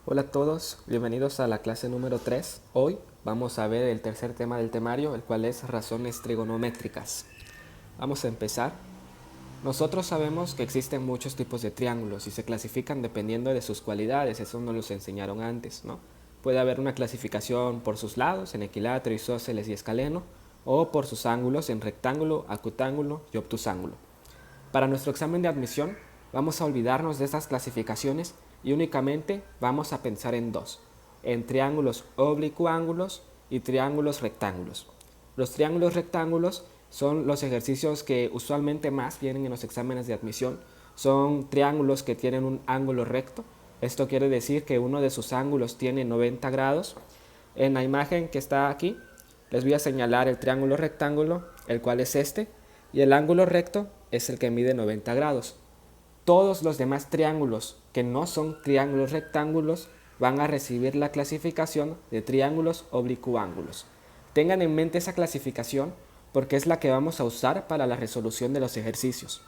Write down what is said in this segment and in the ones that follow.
Hola a todos, bienvenidos a la clase número 3. Hoy vamos a ver el tercer tema del temario, el cual es razones trigonométricas. Vamos a empezar. Nosotros sabemos que existen muchos tipos de triángulos y se clasifican dependiendo de sus cualidades, eso nos lo enseñaron antes, ¿no? Puede haber una clasificación por sus lados, en equilátero, isósceles y escaleno, o por sus ángulos en rectángulo, acutángulo y obtusángulo. Para nuestro examen de admisión vamos a olvidarnos de estas clasificaciones y únicamente vamos a pensar en dos, en triángulos oblicuángulos y triángulos rectángulos. Los triángulos rectángulos son los ejercicios que usualmente más vienen en los exámenes de admisión. Son triángulos que tienen un ángulo recto. Esto quiere decir que uno de sus ángulos tiene 90 grados. En la imagen que está aquí les voy a señalar el triángulo rectángulo, el cual es este, y el ángulo recto es el que mide 90 grados. Todos los demás triángulos que no son triángulos rectángulos van a recibir la clasificación de triángulos oblicuángulos. Tengan en mente esa clasificación porque es la que vamos a usar para la resolución de los ejercicios.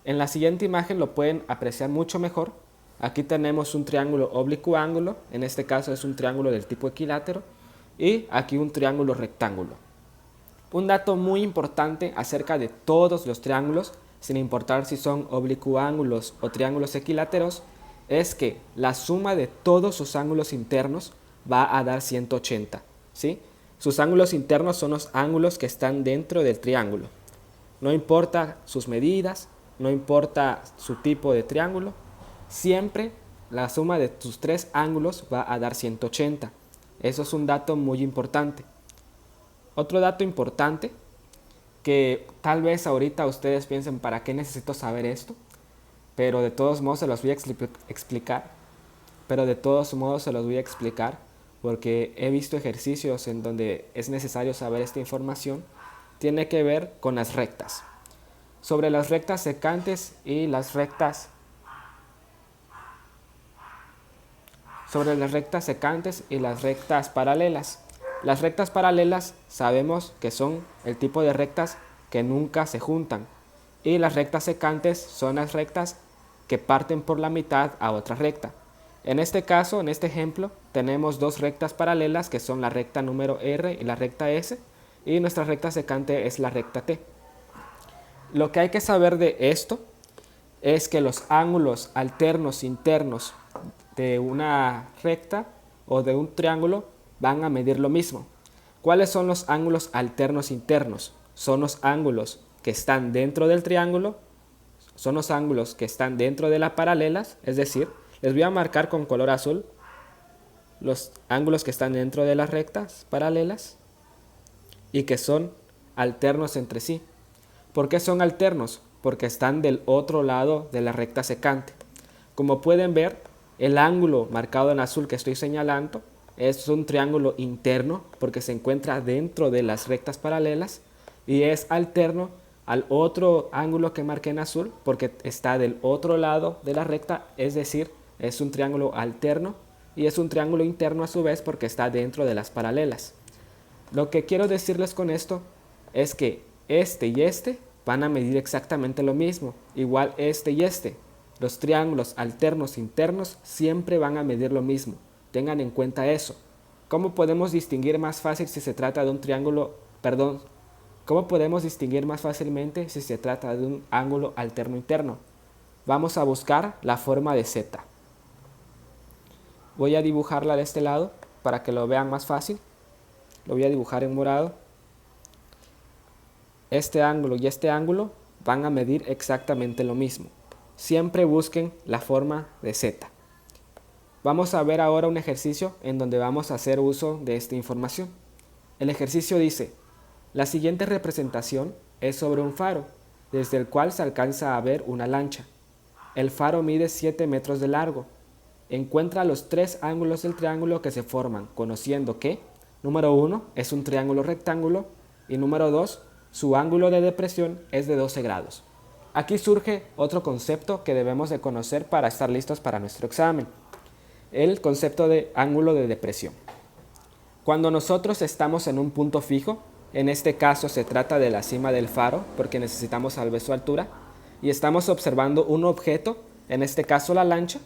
En la siguiente imagen lo pueden apreciar mucho mejor. Aquí tenemos un triángulo oblicuángulo, en este caso es un triángulo del tipo equilátero, y aquí un triángulo rectángulo. Un dato muy importante acerca de todos los triángulos, sin importar si son oblicuángulos o triángulos equiláteros, es que la suma de todos sus ángulos internos va a dar 180, ¿sí? Sus ángulos internos son los ángulos que están dentro del triángulo. No importa sus medidas, no importa su tipo de triángulo, siempre la suma de sus tres ángulos va a dar 180. Eso es un dato muy importante. Otro dato importante que tal vez ahorita ustedes piensen, ¿para qué necesito saber esto? Pero de todos modos se los voy a explicar. Pero de todos modos se los voy a explicar porque he visto ejercicios en donde es necesario saber esta información. Tiene que ver con las rectas. Sobre las rectas secantes y las rectas paralelas. Las rectas paralelas sabemos que son el tipo de rectas que nunca se juntan, y las rectas secantes son las rectas que parten por la mitad a otra recta. En este caso, en este ejemplo, tenemos dos rectas paralelas que son la recta número R y la recta S, y nuestra recta secante es la recta T. Lo que hay que saber de esto es que los ángulos alternos internos de una recta o de un triángulo van a medir lo mismo. ¿Cuáles son los ángulos alternos internos? Son los ángulos que están dentro del triángulo, son los ángulos que están dentro de las paralelas, es decir, les voy a marcar con color azul los ángulos que están dentro de las rectas paralelas y que son alternos entre sí. ¿Por qué son alternos? Porque están del otro lado de la recta secante. Como pueden ver, el ángulo marcado en azul que estoy señalando es un triángulo interno porque se encuentra dentro de las rectas paralelas, y es alterno al otro ángulo que marqué en azul porque está del otro lado de la recta, es decir, es un triángulo alterno, y es un triángulo interno a su vez porque está dentro de las paralelas. Lo que quiero decirles con esto es que este y este van a medir exactamente lo mismo, igual este y este. Los triángulos alternos internos siempre van a medir lo mismo. Tengan en cuenta eso. ¿Cómo podemos distinguir más fácil si se trata de un triángulo, ¿Cómo podemos distinguir más fácilmente si se trata de un ángulo alterno interno? Vamos a buscar la forma de Z. Voy a dibujarla de este lado para que lo vean más fácil. Lo voy a dibujar en morado. Este ángulo y este ángulo van a medir exactamente lo mismo. Siempre busquen la forma de Z. Vamos a ver ahora un ejercicio en donde vamos a hacer uso de esta información. El ejercicio dice: la siguiente representación es sobre un faro, desde el cual se alcanza a ver una lancha. El faro mide 7 metros de largo. Encuentra los tres ángulos del triángulo que se forman, conociendo que, número 1, es un triángulo rectángulo, y número 2, su ángulo de depresión es de 12 grados. Aquí surge otro concepto que debemos de conocer para estar listos para nuestro examen: el concepto de ángulo de depresión. Cuando nosotros estamos en un punto fijo, en este caso se trata de la cima del faro porque necesitamos saber su altura, y estamos observando un objeto, en este caso la lancha,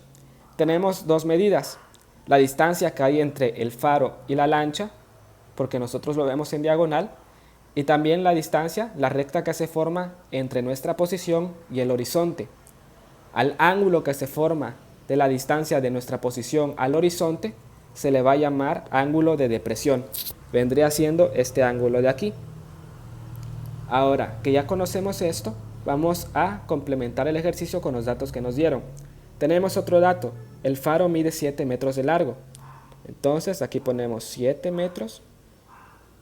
tenemos dos medidas. La distancia que hay entre el faro y la lancha, porque nosotros lo vemos en diagonal, y también la distancia, la recta que se forma entre nuestra posición y el horizonte. Al ángulo que se forma de la distancia de nuestra posición al horizonte se le va a llamar ángulo de depresión. Vendría siendo este ángulo de aquí. Ahora que ya conocemos esto, vamos a complementar el ejercicio con los datos que nos dieron. Tenemos otro dato, el faro mide 7 metros de largo. Entonces aquí ponemos 7 metros.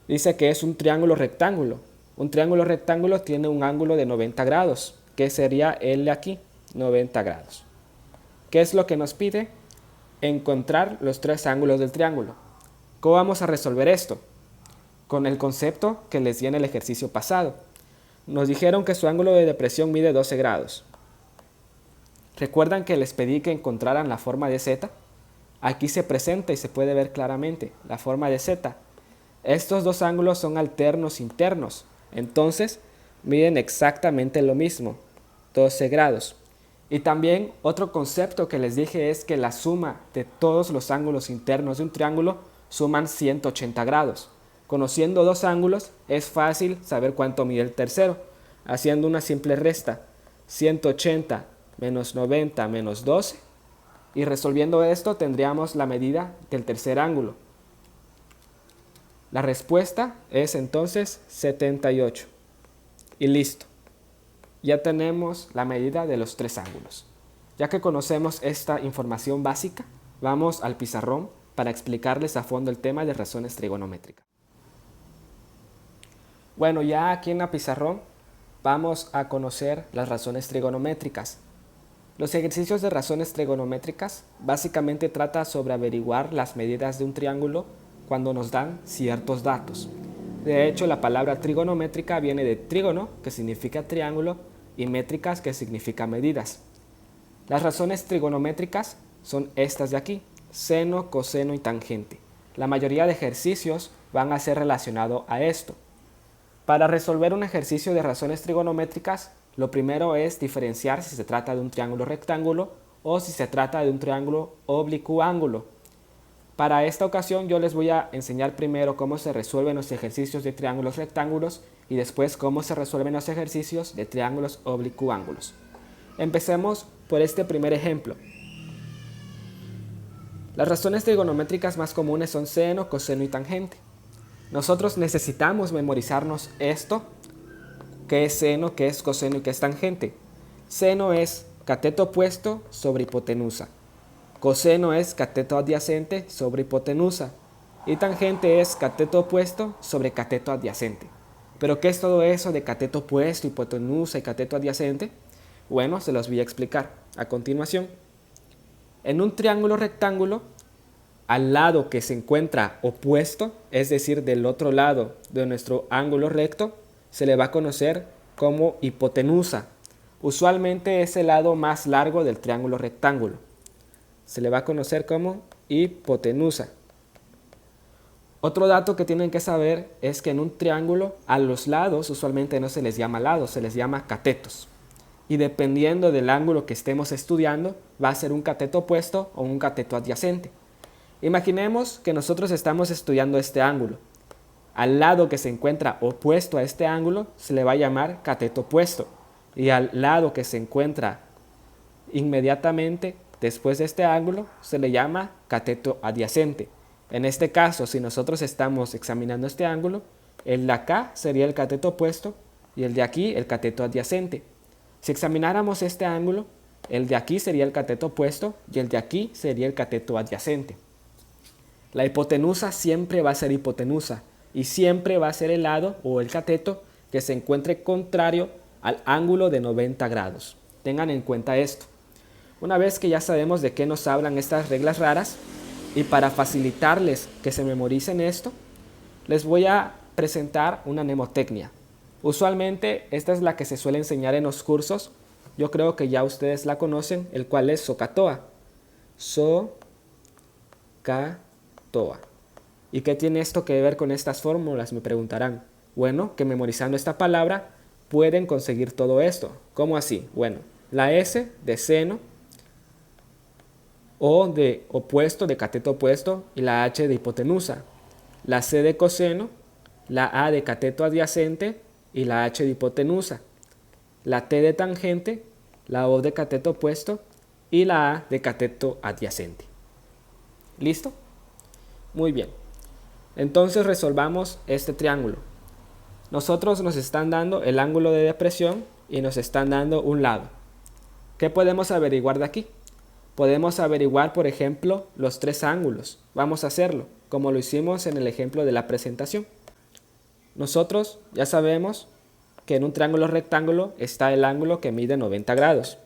Dice que es un triángulo rectángulo. Un triángulo rectángulo tiene un ángulo de 90 grados, que sería el de aquí, 90 grados. ¿Qué es lo que nos pide? Encontrar los tres ángulos del triángulo. ¿Cómo vamos a resolver esto? Con el concepto que les di en el ejercicio pasado. Nos dijeron que su ángulo de depresión mide 12 grados. ¿Recuerdan que les pedí que encontraran la forma de z? Aquí se presenta y se puede ver claramente la forma de z. Estos dos ángulos son alternos internos, entonces miden exactamente lo mismo, 12 grados. Y también otro concepto que les dije es que la suma de todos los ángulos internos de un triángulo suman 180 grados. Conociendo dos ángulos es fácil saber cuánto mide el tercero, haciendo una simple resta, 180 menos 90 menos 12, y resolviendo esto tendríamos la medida del tercer ángulo. La respuesta es entonces 78. Y listo. Ya tenemos la medida de los tres ángulos. Ya que conocemos esta información básica, vamos al pizarrón para explicarles a fondo el tema de razones trigonométricas. Bueno, ya aquí en la pizarrón vamos a conocer las razones trigonométricas. Los ejercicios de razones trigonométricas básicamente trata sobre averiguar las medidas de un triángulo cuando nos dan ciertos datos. De hecho, la palabra trigonométrica viene de trígono, que significa triángulo, y métricas, que significa medidas. Las razones trigonométricas son estas de aquí, seno, coseno y tangente. La mayoría de ejercicios van a ser relacionados a esto. Para resolver un ejercicio de razones trigonométricas, lo primero es diferenciar si se trata de un triángulo rectángulo o si se trata de un triángulo oblicuo-ángulo. Para esta ocasión yo les voy a enseñar primero cómo se resuelven los ejercicios de triángulos rectángulos y después cómo se resuelven los ejercicios de triángulos oblicuo-ángulos. Empecemos por este primer ejemplo. Las razones trigonométricas más comunes son seno, coseno y tangente. Nosotros necesitamos memorizarnos esto, qué es seno, qué es coseno y qué es tangente. Seno es cateto opuesto sobre hipotenusa. Coseno es cateto adyacente sobre hipotenusa y tangente es cateto opuesto sobre cateto adyacente. ¿Pero qué es todo eso de cateto opuesto, hipotenusa y cateto adyacente? Bueno, se los voy a explicar a continuación. En un triángulo rectángulo, al lado que se encuentra opuesto, es decir, del otro lado de nuestro ángulo recto, se le va a conocer como hipotenusa. Usualmente es el lado más largo del triángulo rectángulo. Se le va a conocer como hipotenusa. Otro dato que tienen que saber es que en un triángulo a los lados usualmente no se les llama lados, se les llama catetos. Y dependiendo del ángulo que estemos estudiando, va a ser un cateto opuesto o un cateto adyacente. Imaginemos que nosotros estamos estudiando este ángulo. Al lado que se encuentra opuesto a este ángulo se le va a llamar cateto opuesto. Y al lado que se encuentra inmediatamente después de este ángulo se le llama cateto adyacente. En este caso, si nosotros estamos examinando este ángulo, el de acá sería el cateto opuesto y el de aquí el cateto adyacente. Si examináramos este ángulo, el de aquí sería el cateto opuesto y el de aquí sería el cateto adyacente. La hipotenusa siempre va a ser hipotenusa y siempre va a ser el lado o el cateto que se encuentre contrario al ángulo de 90 grados. Tengan en cuenta esto. Una vez que ya sabemos de qué nos hablan estas reglas raras, y para facilitarles que se memoricen esto, les voy a presentar una mnemotecnia. Usualmente esta es la que se suele enseñar en los cursos. Yo creo que ya ustedes la conocen, el cual es SOHCAHTOA. SOHCAHTOA. ¿Y qué tiene esto que ver con estas fórmulas? Me preguntarán. Bueno, que memorizando esta palabra pueden conseguir todo esto. ¿Cómo así? Bueno, la S de seno O de opuesto, de cateto opuesto, y la H de hipotenusa, la C de coseno, la A de cateto adyacente y la H de hipotenusa, la T de tangente, la O de cateto opuesto y la A de cateto adyacente. ¿Listo? Muy bien. Entonces resolvamos este triángulo. Nosotros nos están dando el ángulo de depresión y nos están dando un lado. ¿Qué podemos averiguar de aquí? Podemos averiguar, por ejemplo, los tres ángulos. Vamos a hacerlo, como lo hicimos en el ejemplo de la presentación. Nosotros ya sabemos que en un triángulo rectángulo está el ángulo que mide 90 grados.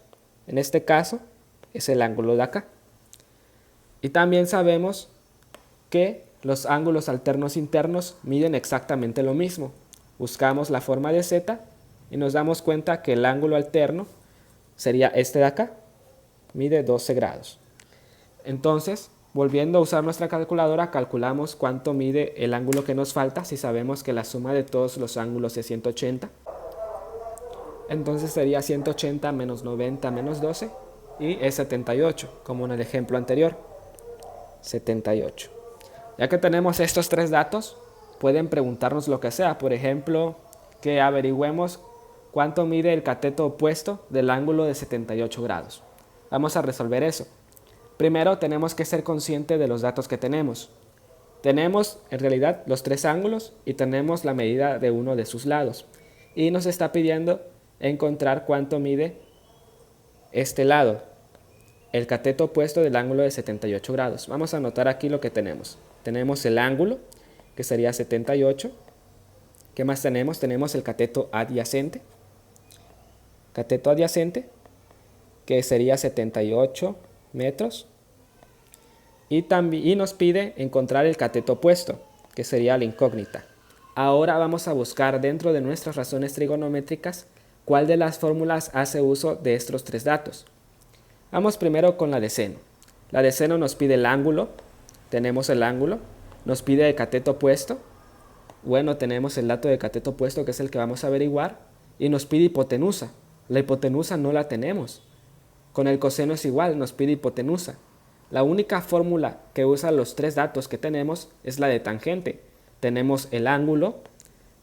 En este caso es el ángulo de acá. Y también sabemos que los ángulos alternos internos miden exactamente lo mismo. Buscamos la forma de z y nos damos cuenta que el ángulo alterno sería este de acá, mide 12 grados. Entonces, volviendo a usar nuestra calculadora, calculamos cuánto mide el ángulo que nos falta si sabemos que la suma de todos los ángulos es 180. Entonces sería 180 menos 90 menos 12 y es 78, como en el ejemplo anterior. 78. Ya que tenemos estos tres datos, pueden preguntarnos lo que sea. Por ejemplo, que averigüemos cuánto mide el cateto opuesto del ángulo de 78 grados. Vamos a resolver eso. Primero tenemos que ser conscientes de los datos que tenemos. Tenemos en realidad los tres ángulos y tenemos la medida de uno de sus lados. Y nos está pidiendo encontrar cuánto mide este lado, el cateto opuesto del ángulo de 78 grados. Vamos a anotar aquí lo que tenemos. Tenemos el ángulo, que sería 78. ¿Qué más tenemos? Tenemos el cateto adyacente. Cateto adyacente, que sería 78 metros. Y nos pide encontrar el cateto opuesto, que sería la incógnita. Ahora vamos a buscar dentro de nuestras razones trigonométricas cuál de las fórmulas hace uso de estos tres datos. Vamos primero con la de seno. La de seno nos pide el ángulo. Tenemos el ángulo. Nos pide el cateto opuesto. Bueno, tenemos el dato de cateto opuesto, que es el que vamos a averiguar. Y nos pide hipotenusa. La hipotenusa no la tenemos. Con el coseno es igual, nos pide hipotenusa. La única fórmula que usa los tres datos que tenemos es la de tangente. Tenemos el ángulo,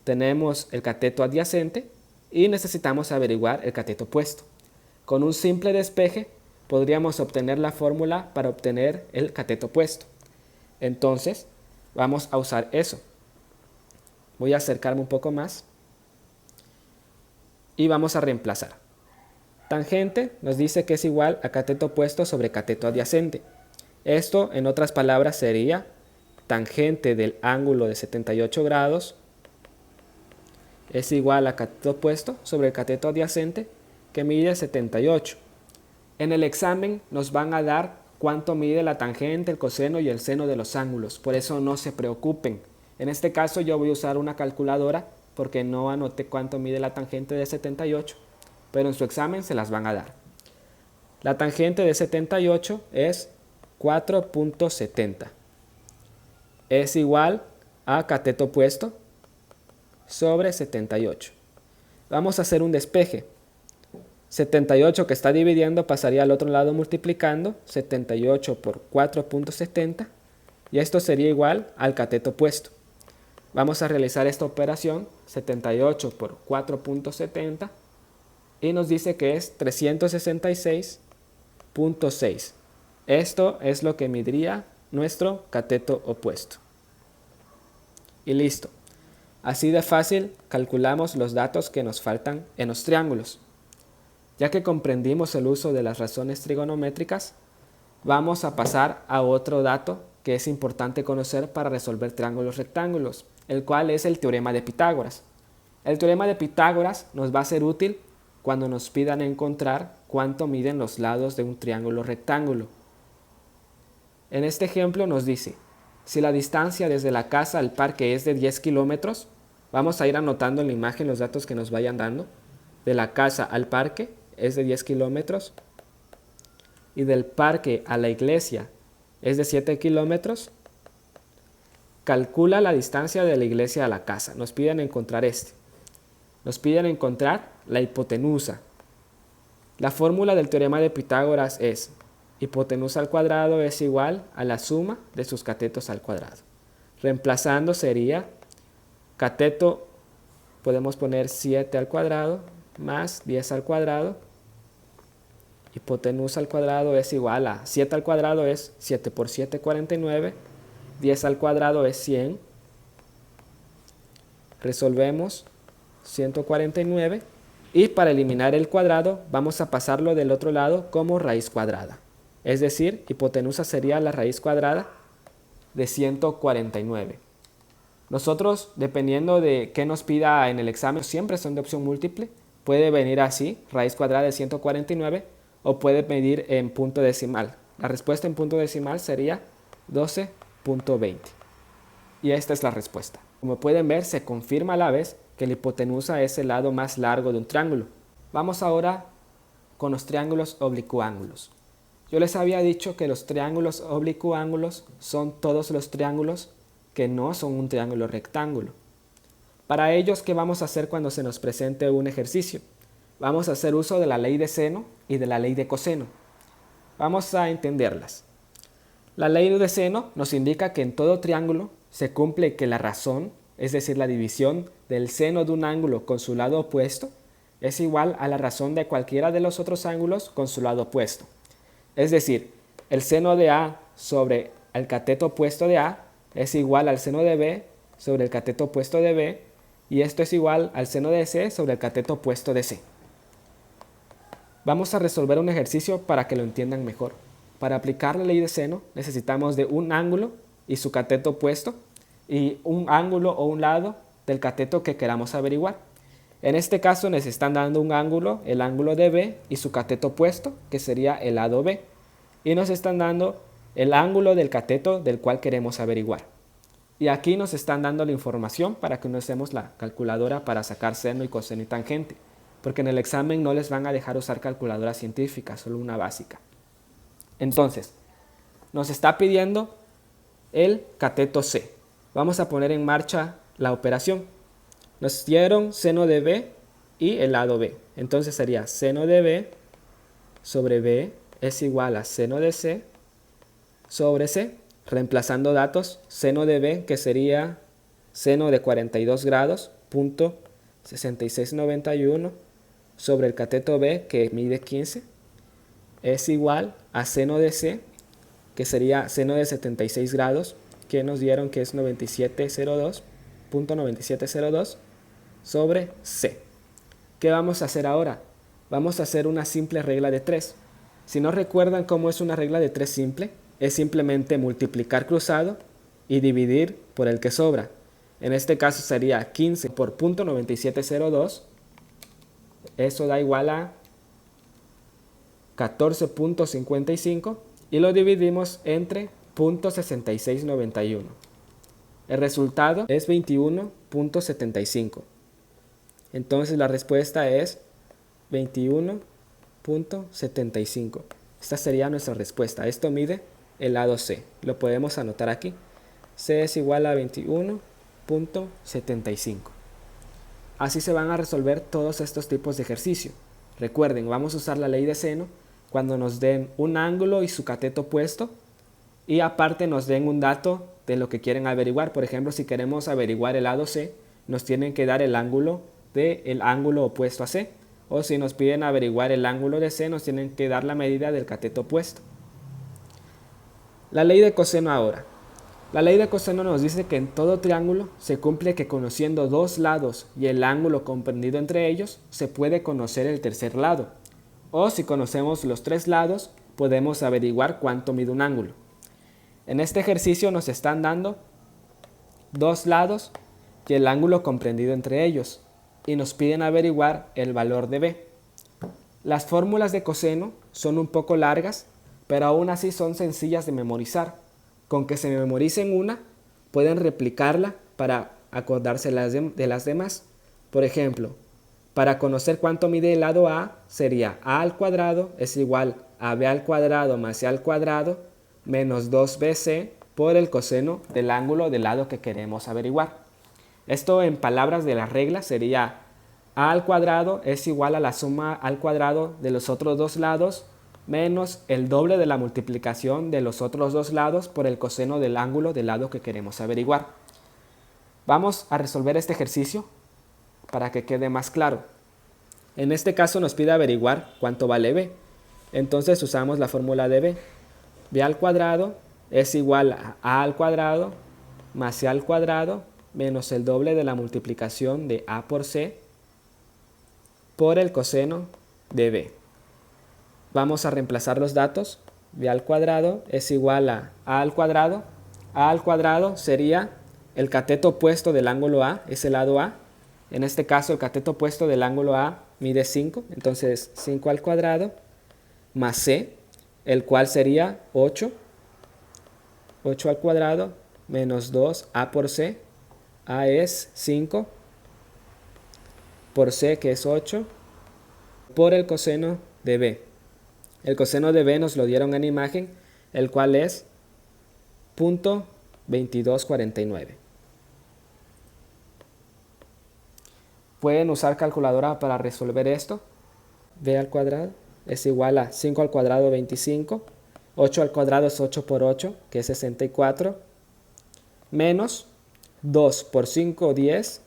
tenemos el cateto adyacente y necesitamos averiguar el cateto opuesto. Con un simple despeje podríamos obtener la fórmula para obtener el cateto opuesto. Entonces, vamos a usar eso. Voy a acercarme un poco más y vamos a reemplazar. Tangente nos dice que es igual a cateto opuesto sobre cateto adyacente. Esto, en otras palabras, sería tangente del ángulo de 78 grados es igual a cateto opuesto sobre el cateto adyacente, que mide 78. En el examen nos van a dar cuánto mide la tangente, el coseno y el seno de los ángulos. Por eso no se preocupen. En este caso yo voy a usar una calculadora porque no anoté cuánto mide la tangente de 78, pero en su examen se las van a dar. La tangente de 78 es 4.70. Es igual a cateto opuesto sobre 78. Vamos a hacer un despeje. 78 que está dividiendo pasaría al otro lado multiplicando 78 por 4.70 y esto sería igual al cateto opuesto. Vamos a realizar esta operación, 78 por 4.70 y nos dice que es 366.6. Esto es lo que mediría nuestro cateto opuesto. Y listo. Así de fácil calculamos los datos que nos faltan en los triángulos. Ya que comprendimos el uso de las razones trigonométricas, vamos a pasar a otro dato que es importante conocer para resolver triángulos rectángulos, el cual es el teorema de Pitágoras. El teorema de Pitágoras nos va a ser útil cuando nos pidan encontrar cuánto miden los lados de un triángulo rectángulo. En este ejemplo nos dice, si la distancia desde la casa al parque es de 10 kilómetros, vamos a ir anotando en la imagen los datos que nos vayan dando. De la casa al parque es de 10 kilómetros y del parque a la iglesia es de 7 kilómetros. Calcula la distancia de la iglesia a la casa. Nos piden encontrar Nos piden encontrar la hipotenusa. La fórmula del teorema de Pitágoras es hipotenusa al cuadrado es igual a la suma de sus catetos al cuadrado. Reemplazando sería cateto, podemos poner 7 al cuadrado más 10 al cuadrado. Hipotenusa al cuadrado es igual a 7 al cuadrado es 7 por 7, 49. 10 al cuadrado es 100. Resolvemos 149. Y para eliminar el cuadrado vamos a pasarlo del otro lado como raíz cuadrada. Es decir, hipotenusa sería la raíz cuadrada de 149. Nosotros, dependiendo de qué nos pida en el examen, siempre son de opción múltiple. Puede venir así, raíz cuadrada de 149, o puede medir en punto decimal. La respuesta en punto decimal sería 12.20. Y esta es la respuesta. Como pueden ver, se confirma a la vez que la hipotenusa es el lado más largo de un triángulo. Vamos ahora con los triángulos oblicuángulos. Yo les había dicho que los triángulos oblicuángulos son todos los triángulos que no son un triángulo rectángulo. Para ellos, ¿qué vamos a hacer cuando se nos presente un ejercicio? Vamos a hacer uso de la ley de seno y de la ley de coseno. Vamos a entenderlas. La ley de seno nos indica que en todo triángulo se cumple que la razón, es decir, la división del seno de un ángulo con su lado opuesto, es igual a la razón de cualquiera de los otros ángulos con su lado opuesto. Es decir, el seno de A sobre el cateto opuesto de A es igual al seno de B sobre el cateto opuesto de B, y esto es igual al seno de C sobre el cateto opuesto de C. Vamos a resolver un ejercicio para que lo entiendan mejor. Para aplicar la ley de seno necesitamos de un ángulo y su cateto opuesto y un ángulo o un lado del cateto que queramos averiguar. En este caso nos están dando un ángulo, el ángulo de B y su cateto opuesto, que sería el lado B. Y nos están dando el ángulo del cateto del cual queremos averiguar. Y aquí nos están dando la información para que no usemos la calculadora para sacar seno y coseno y tangente, porque en el examen no les van a dejar usar calculadora científica, solo una básica. Entonces, nos está pidiendo el cateto C. Vamos a poner en marcha la operación. Nos dieron seno de B y el lado B. Entonces sería seno de B sobre B es igual a seno de C sobre C. Reemplazando datos, seno de B, que sería seno de 42 grados, punto 6691, sobre el cateto B, que mide 15, es igual a seno de C, que sería seno de 76 grados, que nos dieron que es 9702, punto 9702, sobre C. ¿Qué vamos a hacer ahora? Vamos a hacer una simple regla de 3. Si no recuerdan cómo es una regla de 3 simple, es simplemente multiplicar cruzado y dividir por el que sobra. En este caso sería 15 por punto 9702. Eso da igual a 14.55 y lo dividimos entre punto 6691. El resultado es 21.75. Entonces la respuesta es 21.75. Esta sería nuestra respuesta. Esto mide el lado C. Lo podemos anotar aquí. C es igual a 21.75. Así se van a resolver todos estos tipos de ejercicio. Recuerden, vamos a usar la ley de seno cuando nos den un ángulo y su cateto opuesto y aparte nos den un dato de lo que quieren averiguar. Por ejemplo, si queremos averiguar el lado C, nos tienen que dar el ángulo del ángulo opuesto a C. O si nos piden averiguar el ángulo de C, nos tienen que dar la medida del cateto opuesto. La ley de coseno ahora. La ley de coseno nos dice que en todo triángulo se cumple que conociendo dos lados y el ángulo comprendido entre ellos, se puede conocer el tercer lado. O si conocemos los tres lados, podemos averiguar cuánto mide un ángulo. En este ejercicio nos están dando dos lados y el ángulo comprendido entre ellos, y nos piden averiguar el valor de B. Las fórmulas de coseno son un poco largas, pero aún así son sencillas de memorizar. Con que se memoricen una, pueden replicarla para acordarse de las demás. Por ejemplo, para conocer cuánto mide el lado A, sería A al cuadrado es igual a B al cuadrado más C al cuadrado menos 2BC por el coseno del ángulo del lado que queremos averiguar. Esto en palabras de la regla sería A al cuadrado es igual a la suma al cuadrado de los otros dos lados menos el doble de la multiplicación de los otros dos lados por el coseno del ángulo del lado que queremos averiguar. Vamos a resolver este ejercicio para que quede más claro. En este caso nos pide averiguar cuánto vale b. Entonces usamos la fórmula de b. b al cuadrado es igual a al cuadrado más c al cuadrado menos el doble de la multiplicación de a por c por el coseno de b. Vamos a reemplazar los datos. b al cuadrado es igual a al cuadrado. A al cuadrado sería el cateto opuesto del ángulo A, es el lado A. En este caso el cateto opuesto del ángulo A mide 5, entonces 5 al cuadrado más c, el cual sería 8. 8 al cuadrado menos 2a por c. A es 5 por c, que es 8, por el coseno de b. El coseno de b nos lo dieron en imagen, el cual es 0.2249. Pueden usar calculadora para resolver esto. b al cuadrado es igual a 5 al cuadrado 25. 8 al cuadrado es 8 por 8, que es 64. Menos 2 por 5, 10.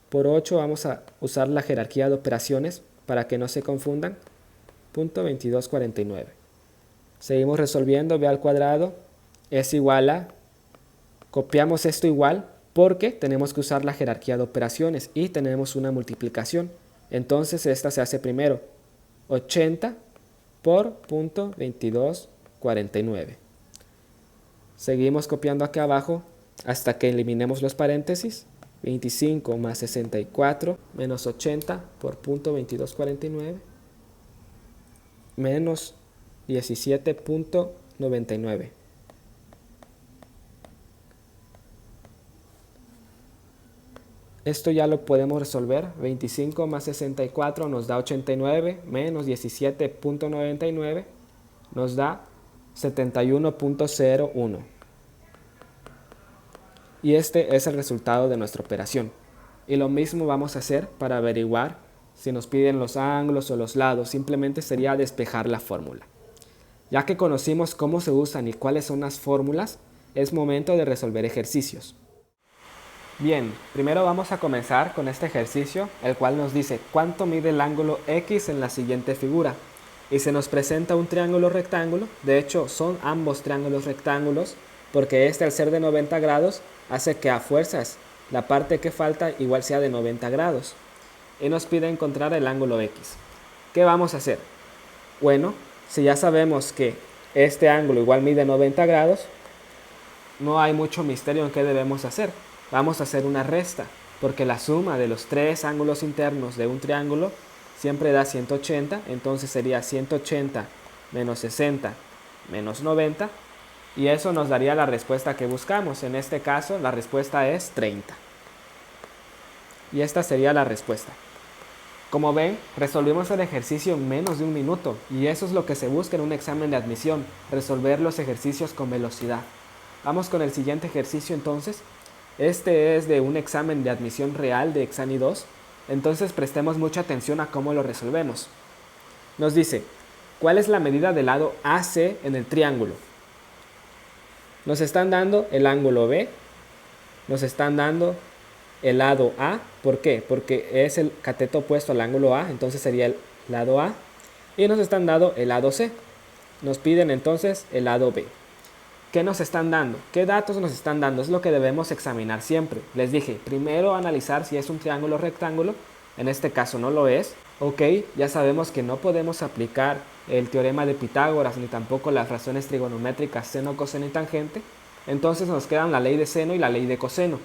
Por 8 vamos a usar la jerarquía de operaciones para que no se confundan. 0.2249. Seguimos resolviendo. b al cuadrado es igual a, copiamos esto igual porque tenemos que usar la jerarquía de operaciones y tenemos una multiplicación. Entonces esta se hace primero. 80 por 0.2249. Seguimos copiando aquí abajo hasta que eliminemos los paréntesis. 25 más 64 menos 80 por 0.2249 menos 17.99. Esto ya lo podemos resolver. 25 más 64 nos da 89 menos 17.99 nos da 71.01. Y este es el resultado de nuestra operación. Y lo mismo vamos a hacer para averiguar si nos piden los ángulos o los lados. Simplemente sería despejar la fórmula. Ya que conocimos cómo se usan y cuáles son las fórmulas, es momento de resolver ejercicios. Bien, primero vamos a comenzar con este ejercicio, el cual nos dice cuánto mide el ángulo X en la siguiente figura. Y se nos presenta un triángulo rectángulo. De hecho, son ambos triángulos rectángulos, porque este, al ser de 90 grados, hace que a fuerzas la parte que falta igual sea de 90 grados. Y nos pide encontrar el ángulo X. ¿Qué vamos a hacer? Bueno, si ya sabemos que este ángulo igual mide 90 grados, no hay mucho misterio en qué debemos hacer. Vamos a hacer una resta, porque la suma de los tres ángulos internos de un triángulo siempre da 180, entonces sería 180 menos 60 menos 90, y eso nos daría la respuesta que buscamos. En este caso, la respuesta es 30. Y esta sería la respuesta. Como ven, resolvimos el ejercicio en menos de un minuto, y eso es lo que se busca en un examen de admisión, resolver los ejercicios con velocidad. Vamos con el siguiente ejercicio entonces. Este es de un examen de admisión real de Exani 2, entonces prestemos mucha atención a cómo lo resolvemos. Nos dice, ¿cuál es la medida del lado AC en el triángulo? Nos están dando el ángulo B, nos están dando el lado A. ¿Por qué? Porque es el cateto opuesto al ángulo A, entonces sería el lado A. Y nos están dando el lado C. Nos piden entonces el lado B. ¿Qué nos están dando? ¿Qué datos nos están dando? Es lo que debemos examinar siempre. Les dije, primero analizar si es un triángulo rectángulo. En este caso no lo es. Ok, ya sabemos que no podemos aplicar el teorema de Pitágoras ni tampoco las razones trigonométricas seno, coseno y tangente. Entonces nos quedan la ley de seno y la ley de coseno.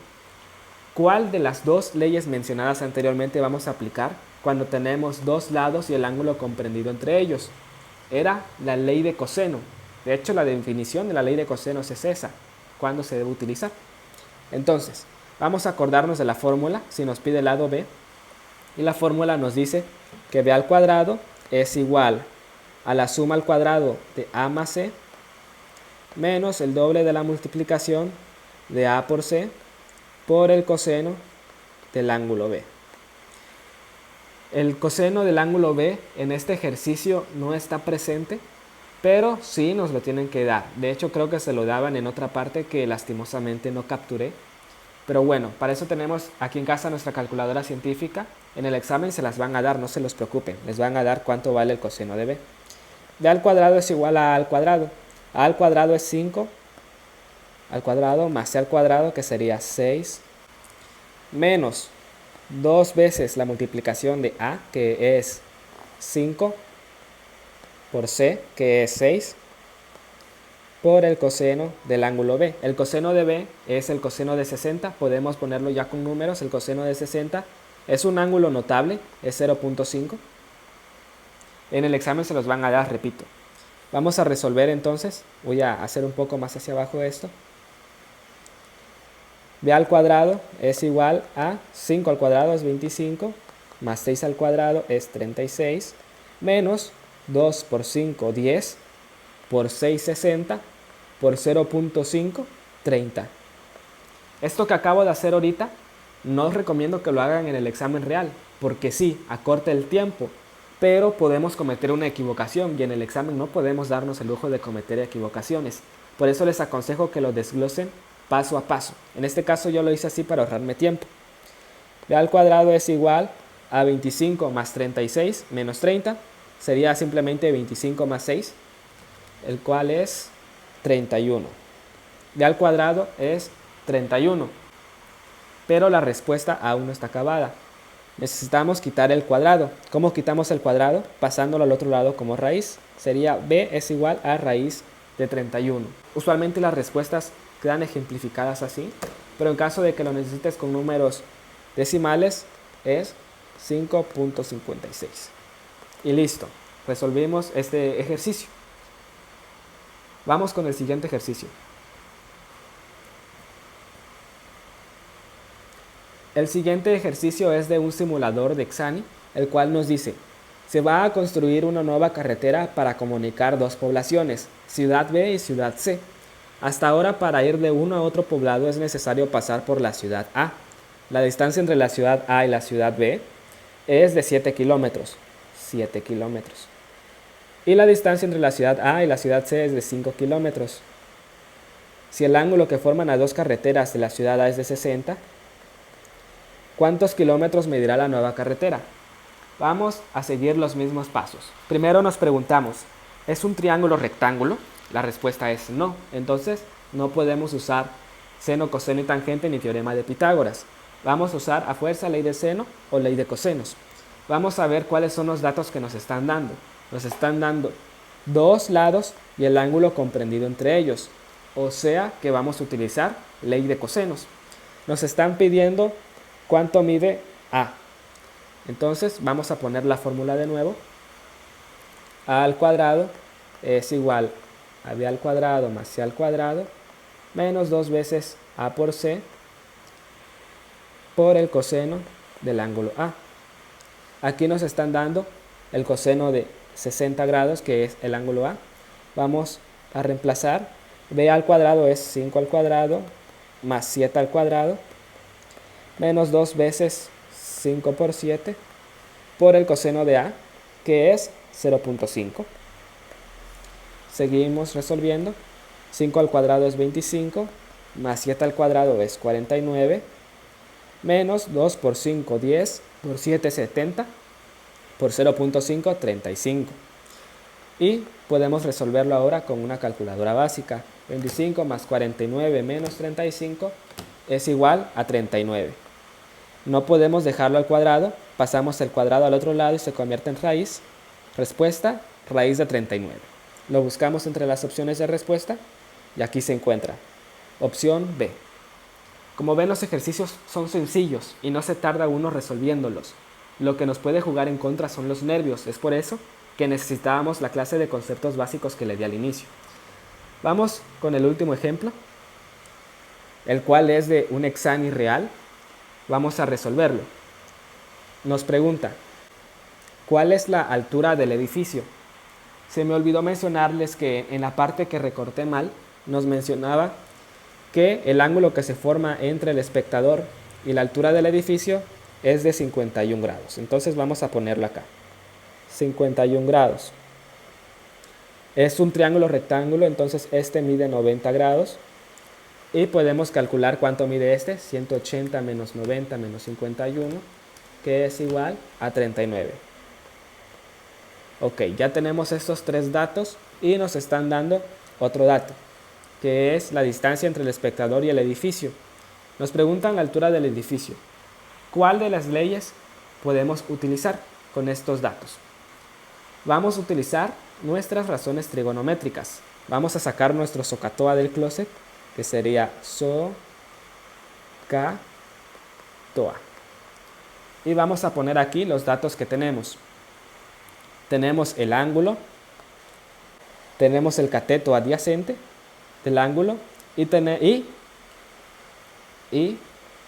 ¿Cuál de las dos leyes mencionadas anteriormente vamos a aplicar cuando tenemos dos lados y el ángulo comprendido entre ellos? Era la ley de coseno. De hecho, la definición de la ley de cosenos es esa. ¿Cuándo se debe utilizar? Entonces, vamos a acordarnos de la fórmula si nos pide el lado B. Y la fórmula nos dice que B al cuadrado es igual a la suma al cuadrado de A más C menos el doble de la multiplicación de A por C por el coseno del ángulo B. El coseno del ángulo B en este ejercicio no está presente, pero sí nos lo tienen que dar. De hecho, creo que se lo daban en otra parte que lastimosamente no capturé. Pero bueno, para eso tenemos aquí en casa nuestra calculadora científica. En el examen se las van a dar, no se los preocupen. Les van a dar cuánto vale el coseno de B. B al cuadrado es igual a al cuadrado. A al cuadrado es 5 al cuadrado más C al cuadrado, que sería 6, menos 2 veces la multiplicación de A, que es 5, por C, que es 6, por el coseno del ángulo B. El coseno de B es el coseno de 60, podemos ponerlo ya con números. El coseno de 60 es un ángulo notable, es 0.5. En el examen se los van a dar, repito. Vamos a resolver entonces, voy a hacer un poco más hacia abajo esto. B al cuadrado es igual a 5 al cuadrado es 25, más 6 al cuadrado es 36, menos 2 por 5, 10, por 6, 60, por 0.5, 30. Esto que acabo de hacer ahorita, no os recomiendo que lo hagan en el examen real, porque sí, acorta el tiempo, pero podemos cometer una equivocación y en el examen no podemos darnos el lujo de cometer equivocaciones. Por eso les aconsejo que lo desglosen paso a paso. En este caso yo lo hice así para ahorrarme tiempo. B al cuadrado es igual a 25 más 36 menos 30. Sería simplemente 25 más 6, el cual es 31. B al cuadrado es 31. Pero la respuesta aún no está acabada. Necesitamos quitar el cuadrado. ¿Cómo quitamos el cuadrado? Pasándolo al otro lado como raíz. Sería B es igual a raíz de 31. Usualmente las respuestas quedan ejemplificadas así, pero en caso de que lo necesites con números decimales es 5.56. Y listo, resolvimos este ejercicio. Vamos con el siguiente ejercicio. El siguiente ejercicio es de un simulador de Xani, el cual nos dice: se va a construir una nueva carretera para comunicar dos poblaciones, Ciudad B y Ciudad C. Hasta ahora, para ir de uno a otro poblado es necesario pasar por la Ciudad A. La distancia entre la Ciudad A y la Ciudad B es de 7 kilómetros. 7 kilómetros. Y la distancia entre la Ciudad A y la Ciudad C es de 5 kilómetros. Si el ángulo que forman las dos carreteras de la Ciudad A es de 60, ¿cuántos kilómetros medirá la nueva carretera? Vamos a seguir los mismos pasos. Primero nos preguntamos, ¿es un triángulo rectángulo? La respuesta es no. Entonces no podemos usar seno, coseno y tangente ni teorema de Pitágoras. Vamos a usar a fuerza ley de seno o ley de cosenos. Vamos a ver cuáles son los datos que nos están dando. Nos están dando dos lados y el ángulo comprendido entre ellos. O sea que vamos a utilizar ley de cosenos. Nos están pidiendo cuánto mide A. Entonces vamos a poner la fórmula de nuevo. A al cuadrado es igual a B al cuadrado más C al cuadrado menos 2 veces A por C por el coseno del ángulo A. Aquí nos están dando el coseno de 60 grados, que es el ángulo A. Vamos a reemplazar. B al cuadrado es 5 al cuadrado más 7 al cuadrado menos 2 veces 5 por 7 por el coseno de A, que es 0.5. Seguimos resolviendo. 5 al cuadrado es 25, más 7 al cuadrado es 49, menos 2 por 5, 10, por 7, 70, por 0.5, 35. Y podemos resolverlo ahora con una calculadora básica. 25 más 49 menos 35 es igual a 39. No podemos dejarlo al cuadrado, pasamos el cuadrado al otro lado y se convierte en raíz. Respuesta, raíz de 39. Lo buscamos entre las opciones de respuesta y aquí se encuentra. Opción B. Como ven, los ejercicios son sencillos y no se tarda uno resolviéndolos. Lo que nos puede jugar en contra son los nervios. Es por eso que necesitábamos la clase de conceptos básicos que le di al inicio. Vamos con el último ejemplo, el cual es de un Xani real. Vamos a resolverlo. Nos pregunta, ¿cuál es la altura del edificio? Se me olvidó mencionarles que en la parte que recorté mal, nos mencionaba que el ángulo que se forma entre el espectador y la altura del edificio es de 51 grados. Entonces vamos a ponerlo acá. 51 grados. Es un triángulo rectángulo, entonces este mide 90 grados. Y podemos calcular cuánto mide este. 180 menos 90 menos 51, que es igual a 39. Ok, ya tenemos estos tres datos y nos están dando otro dato, que es la distancia entre el espectador y el edificio. Nos preguntan la altura del edificio. ¿Cuál de las leyes podemos utilizar con estos datos? Vamos a utilizar nuestras razones trigonométricas. Vamos a sacar nuestro SOHCAHTOA del closet, que sería SOHCAHTOA. Y vamos a poner aquí los datos que tenemos. Tenemos el ángulo, tenemos el cateto adyacente del ángulo y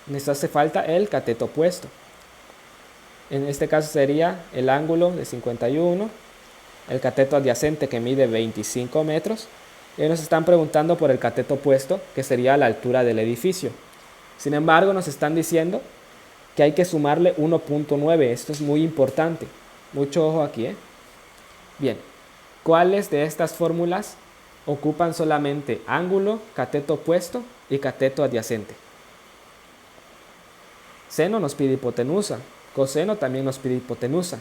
nos hace falta el cateto opuesto. En este caso sería el ángulo de 51, el cateto adyacente que mide 25 metros, y nos están preguntando por el cateto opuesto, que sería la altura del edificio. Sin embargo, nos están diciendo que hay que sumarle 1.9, esto es muy importante, mucho ojo aquí, Bien, ¿cuáles de estas fórmulas ocupan solamente ángulo, cateto opuesto y cateto adyacente? Seno nos pide hipotenusa, coseno también nos pide hipotenusa.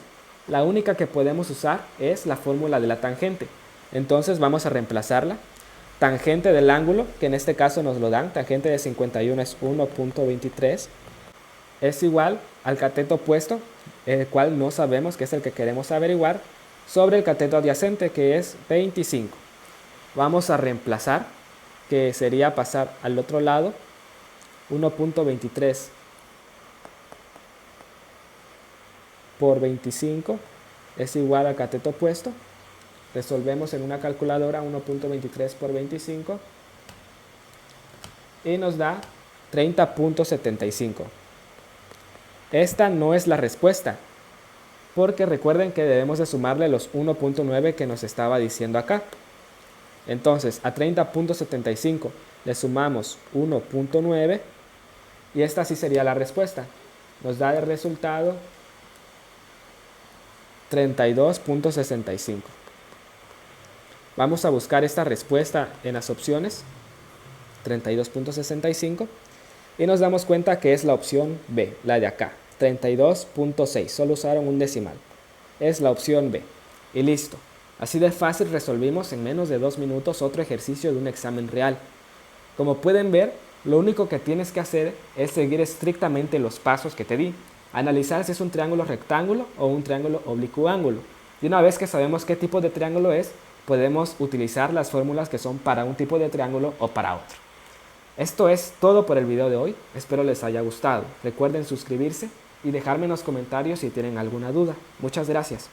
La única que podemos usar es la fórmula de la tangente. Entonces vamos a reemplazarla. Tangente del ángulo, que en este caso nos lo dan, tangente de 51 es 1.23, es igual al cateto opuesto, el cual no sabemos, que es el que queremos averiguar, sobre el cateto adyacente, que es 25. Vamos a reemplazar, que sería pasar al otro lado, 1.23 por 25 es igual al cateto opuesto. Resolvemos en una calculadora 1.23 por 25 y nos da 30.75. Esta no es la respuesta, porque recuerden que debemos de sumarle los 1.9 que nos estaba diciendo acá. Entonces a 30.75 le sumamos 1.9 y esta sí sería la respuesta. Nos da de resultado 32.65. Vamos a buscar esta respuesta en las opciones, 32.65, y nos damos cuenta que es la opción B, la de acá, 32.6, solo usaron un decimal. Es la opción B. Y listo. Así de fácil resolvimos en menos de 2 minutos otro ejercicio de un examen real. Como pueden ver, lo único que tienes que hacer es seguir estrictamente los pasos que te di. Analizar si es un triángulo rectángulo o un triángulo oblicuo ángulo. Y una vez que sabemos qué tipo de triángulo es, podemos utilizar las fórmulas que son para un tipo de triángulo o para otro. Esto es todo por el video de hoy. Espero les haya gustado. Recuerden suscribirse y dejarme en los comentarios si tienen alguna duda. Muchas gracias.